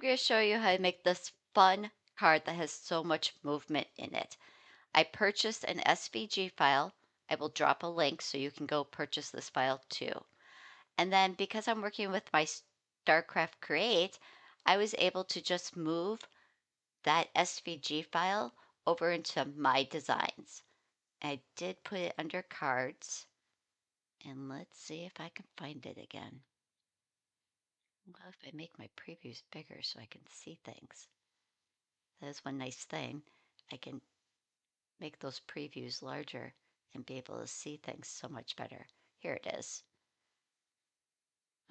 going to show you how to make this fun card that has so much movement in it. I purchased an SVG file. I will drop a link so you can go purchase this file too. And then because I'm working with my StarCraft CREATE, I was able to just move that SVG file over into my designs. I did put it under cards, and let's see if I can find it again. Well, if I make my previews bigger so I can see things. That is one nice thing. I can make those previews larger and be able to see things so much better. Here it is.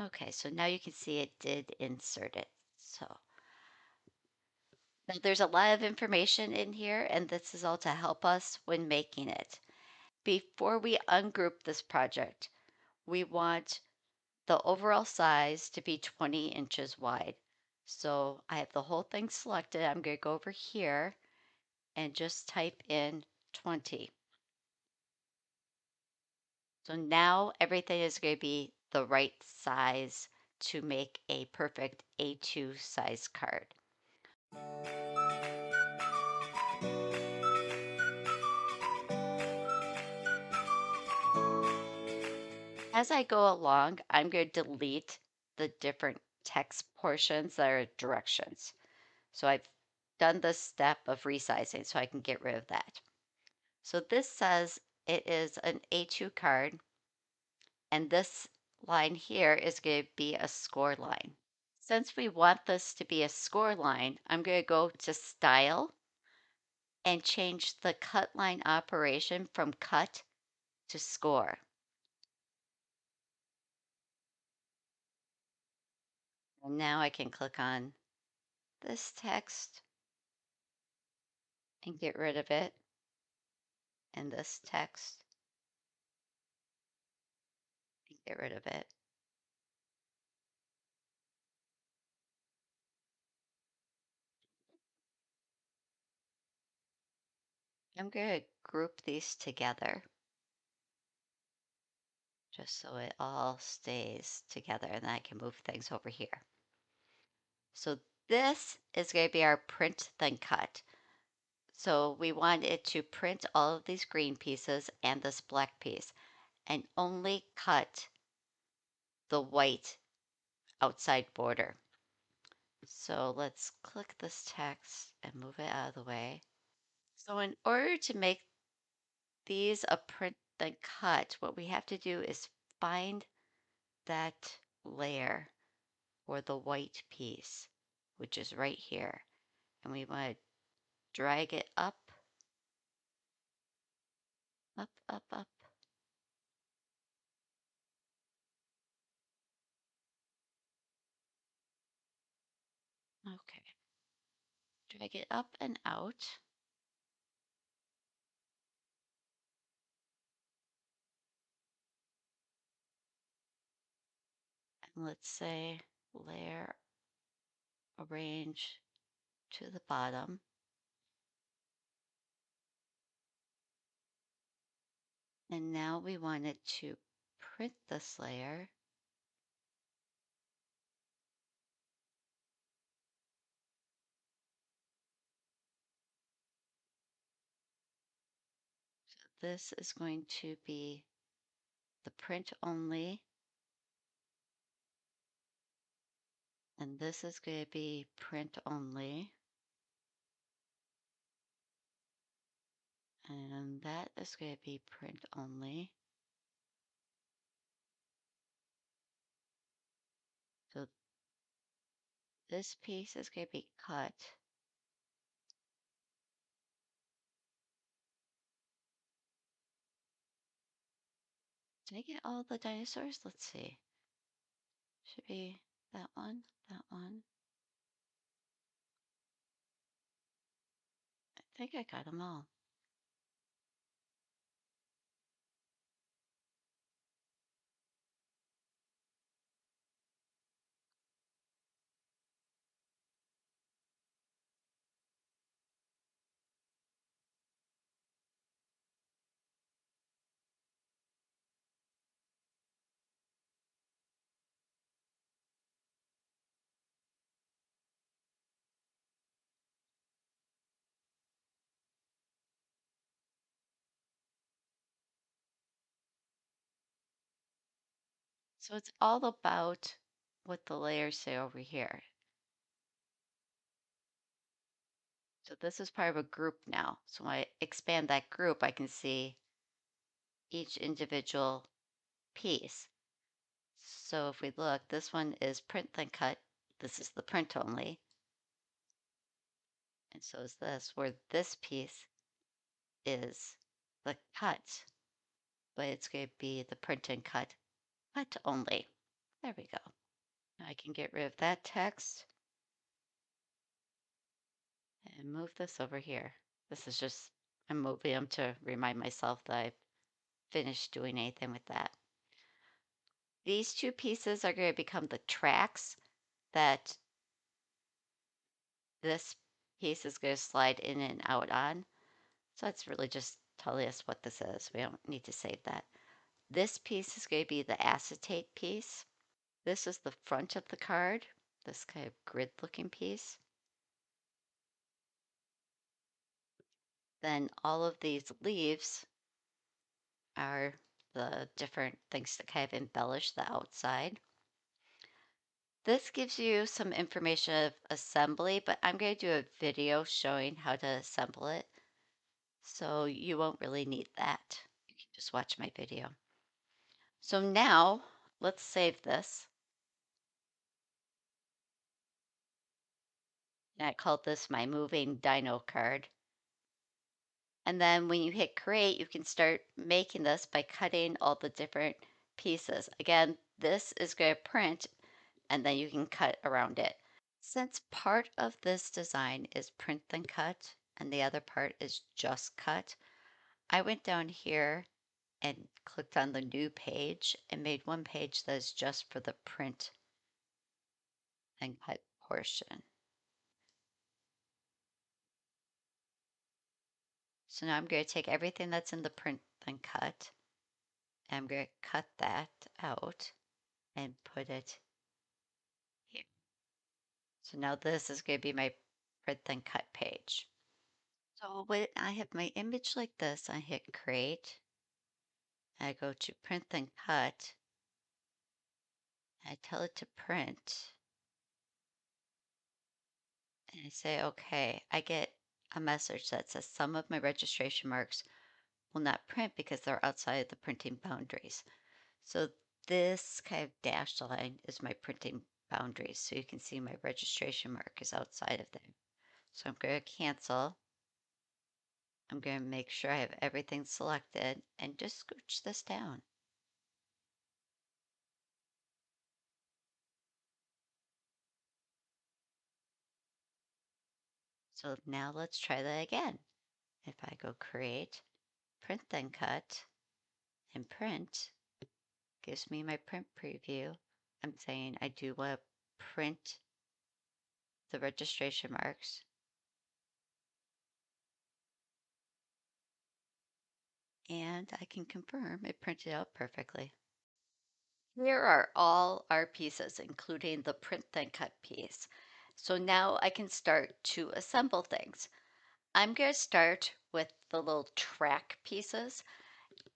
Okay, so now you can see it did insert it. So now there's a lot of information in here, and this is all to help us when making it. Before we ungroup this project, we want the overall size to be 20 inches wide. So I have the whole thing selected. I'm going to go over here and just type in 20. So now everything is going to be the right size to make a perfect A2 size card. As I go along, I'm going to delete the different text portions that are directions. So I've done this step of resizing so I can get rid of that. So this says it is an A2 card, and this line here is going to be a score line. Since we want this to be a score line, I'm going to go to Style and change the cut line operation from cut to score. And now I can click on this text and get rid of it, and this text and get rid of it. I'm going to group these together just so it all stays together, and then I can move things over here. So this is going to be our print then cut. So we want it to print all of these green pieces and this black piece and only cut the white outside border. So let's click this text and move it out of the way. So in order to make these a print then cut, what we have to do is find that layer for the white piece, which is right here. And we want to drag it up, up, up, up. Okay. Drag it up and out. And let's say layer arrange to the bottom. And now we want it to print this layer. So this is going to be the print only. And this is going to be print only. And that is going to be print only. So this piece is going to be cut. Did I get all the dinosaurs? Let's see. Should be that one, that one. I think I got them all. So it's all about what the layers say over here. So this is part of a group now. So when I expand that group, I can see each individual piece. So if we look, this one is print then cut. This is the print only. And so is this, where this piece is the cut, but it's going to be the print and cut only. There we go. Now I can get rid of that text and move this over here. This is just, I'm moving them to remind myself that I've finished doing anything with that. These two pieces are going to become the tracks that this piece is going to slide in and out on. So it's really just telling us what this is. We don't need to save that. This piece is going to be the acetate piece. This is the front of the card, this kind of grid looking piece. Then all of these leaves are the different things that kind of embellish the outside. This gives you some information of assembly, but I'm going to do a video showing how to assemble it. So you won't really need that. You can just watch my video. So now let's save this. And I called this my moving dino card. And then when you hit create, you can start making this by cutting all the different pieces. Again, this is going to print and then you can cut around it. Since part of this design is print then cut and the other part is just cut, I went down here and clicked on the new page and made one page that is just for the print and cut portion. So now I'm going to take everything that's in the print and cut, and I'm going to cut that out and put it here. So now this is going to be my print then cut page. So when I have my image like this, I hit create, I go to print then cut, I tell it to print, and I say, okay, I get a message that says some of my registration marks will not print because they're outside of the printing boundaries. So this kind of dashed line is my printing boundaries. So you can see my registration mark is outside of there. So I'm going to cancel. I'm going to make sure I have everything selected and just scooch this down. So now let's try that again. If I go create, print then cut, and print, gives me my print preview. I'm saying I do want to print the registration marks. And I can confirm it printed out perfectly. Here are all our pieces, including the print then cut piece. So now I can start to assemble things. I'm going to start with the little track pieces.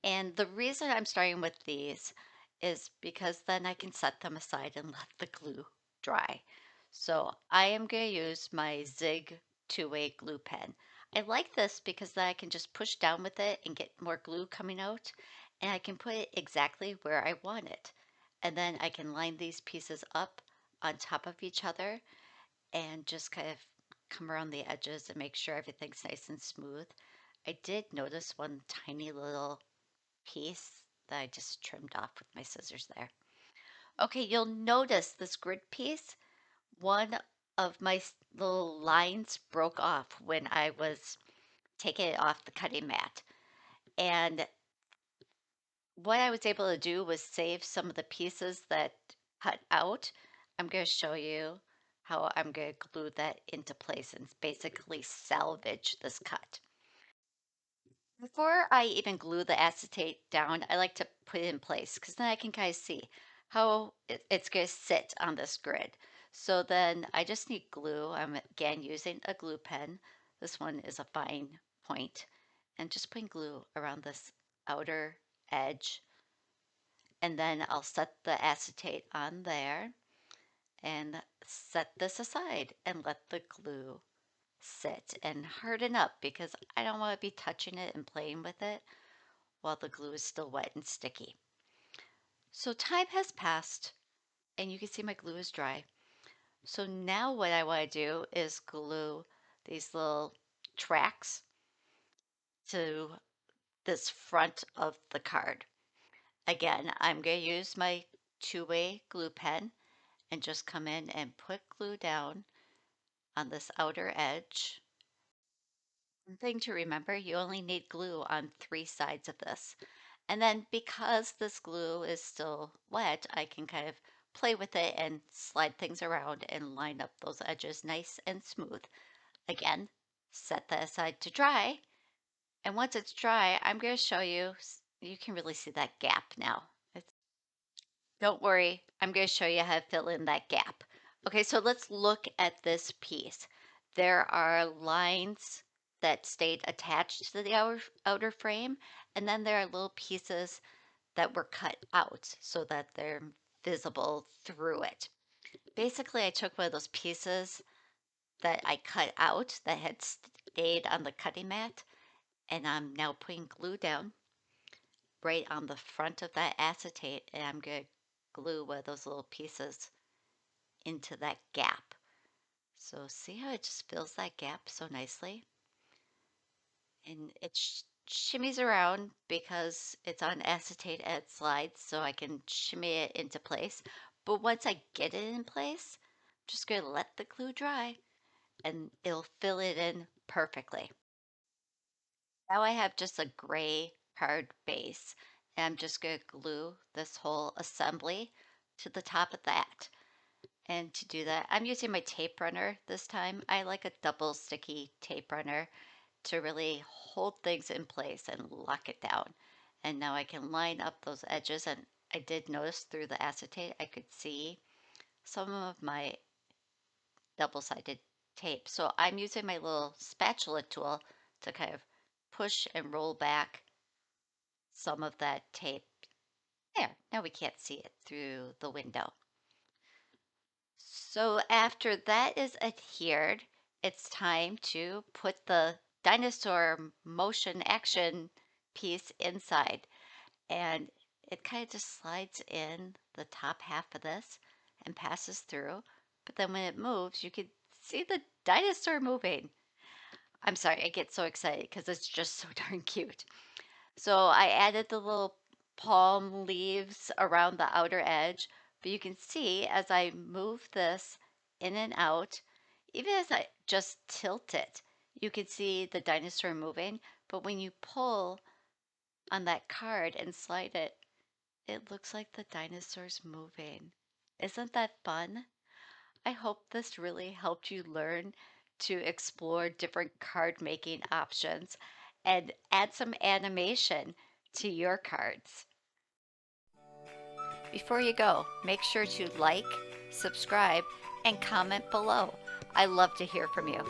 And the reason I'm starting with these is because then I can set them aside and let the glue dry. So I am going to use my Zig two-way glue pen. I like this because then I can just push down with it and get more glue coming out, and I can put it exactly where I want it. And then I can line these pieces up on top of each other and just kind of come around the edges and make sure everything's nice and smooth. I did notice one tiny little piece that I just trimmed off with my scissors there. Okay, you'll notice this grid piece, one of my little lines broke off when I was taking it off the cutting mat. And what I was able to do was save some of the pieces that cut out. I'm going to show you how I'm going to glue that into place and basically salvage this cut. Before I even glue the acetate down, I like to put it in place because then I can kind of see how it's going to sit on this grid. So then I just need glue. I'm again using a glue pen. This one is a fine point, and just putting glue around this outer edge. And then I'll set the acetate on there and set this aside and let the glue sit and harden up because I don't want to be touching it and playing with it while the glue is still wet and sticky. So time has passed and you can see my glue is dry. So now what I want to do is glue these little tracks to this front of the card. Again, I'm going to use my two-way glue pen and just come in and put glue down on this outer edge. One thing to remember, you only need glue on 3 sides of this. And then because this glue is still wet, I can kind of play with it and slide things around and line up those edges nice and smooth. Again, set that aside to dry. And once it's dry, I'm going to show you, you can really see that gap now. Don't worry, I'm going to show you how to fill in that gap. Okay, so let's look at this piece. There are lines that stayed attached to the outer frame, and then there are little pieces that were cut out so that they're visible through it. Basically, I took one of those pieces that I cut out that had stayed on the cutting mat, and I'm now putting glue down right on the front of that acetate, and I'm going to glue one of those little pieces into that gap. So see how it just fills that gap so nicely? And it shimmies around because it's on acetate and it slides, so I can shimmy it into place. But once I get it in place, I'm just going to let the glue dry and it'll fill it in perfectly. Now I have just a gray card base, and I'm just going to glue this whole assembly to the top of that. And to do that, I'm using my tape runner this time. I like a double sticky tape runner to really hold things in place and lock it down. And now I can line up those edges, and I did notice through the acetate I could see some of my double-sided tape. So I'm using my little spatula tool to kind of push and roll back some of that tape. There, now we can't see it through the window. So after that is adhered, it's time to put the dinosaur motion action piece inside. And it kind of just slides in the top half of this and passes through. But then when it moves, you can see the dinosaur moving. I'm sorry, I get so excited because it's just so darn cute. So I added the little palm leaves around the outer edge, but you can see as I move this in and out, even as I just tilt it, you can see the dinosaur moving. But when you pull on that card and slide it, it looks like the dinosaur's moving. Isn't that fun? I hope this really helped you learn to explore different card making options and add some animation to your cards. Before you go, make sure to like, subscribe, and comment below. I love to hear from you.